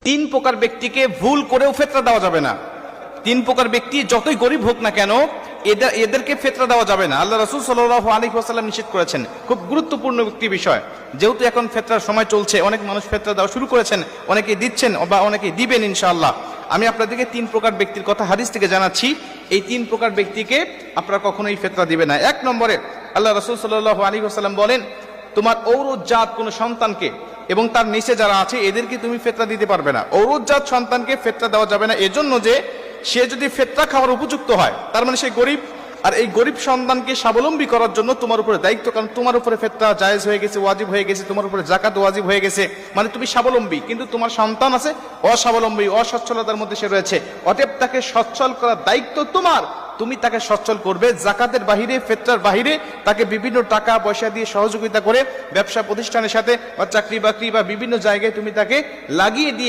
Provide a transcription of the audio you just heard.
তিন প্রকার ব্যক্তিকে ভুল করেও ফিতরা দেওয়া যাবে না। তিন প্রকার ব্যক্তি যতই গরিব হোক না কেন, এদেরকে ফিতরা দেওয়া যাবে না। আল্লাহ রাসূল সাল্লাল্লাহু আলাইহি ওয়াসাল্লাম নিষেধ করেছেন। খুব গুরুত্বপূর্ণ একটি বিষয়। যেহেতু এখন ফিতরার সময় চলছে, অনেক মানুষ ফিতরা দেওয়া শুরু করেছেন, অনেকে দিচ্ছেন বা অনেকে দিবেন ইনশাআল্লাহ। আমি আপনাদেরকে তিন প্রকার ব্যক্তির কথা হাদিস থেকে জানাচ্ছি। এই তিন প্রকার ব্যক্তিকে আপনারা কখনোই ফিতরা দিবেন না। এক নম্বরে আল্লাহ রাসূল সাল্লাল্লাহু আলাইহি ওয়াসাল্লাম বলেন, তোমার ঔরজাত কোন সন্তানকে এবং তার নিচে যারা আছে এদেরকে তুমি ফিতরা দিতে পারবে না। ঔরজাত সন্তানকে ফিতরা দেওয়া যাবে না এজন্য যে সে যদি ফিতরা খাওয়ার উপযুক্ত হয়, তার মানে সে গরিব, আর এই গরিব সন্তানকে স্বাবলম্বী করার জন্য তোমার উপরে দায়িত্ব, কারণ তোমার উপরে ফিতরা জায়েজ হয়ে গেছে, ওয়াজিব হয়ে গেছে, তোমার উপরে যাকাত ওয়াজিব হয়ে গেছে, মানে তুমি স্বাবলম্বী, কিন্তু তোমার সন্তান আছে অস্বাবলম্বী, অসচ্ছলতার মধ্যে সে রয়েছে, অতএব তাকে সচ্ছল করার দায়িত্ব তোমার। তুমি তাকে সচ্ছল করবে, যাকাতের বাহিরে, ফিতরার বাহিরে তাকে বিভিন্ন টাকা পয়সা দিয়ে সহযোগিতা করে ব্যবসা প্রতিষ্ঠানের সাথে বা চাকরি বাকরি বা বিভিন্ন জায়গায় তুমি তাকে লাগিয়ে দিয়ে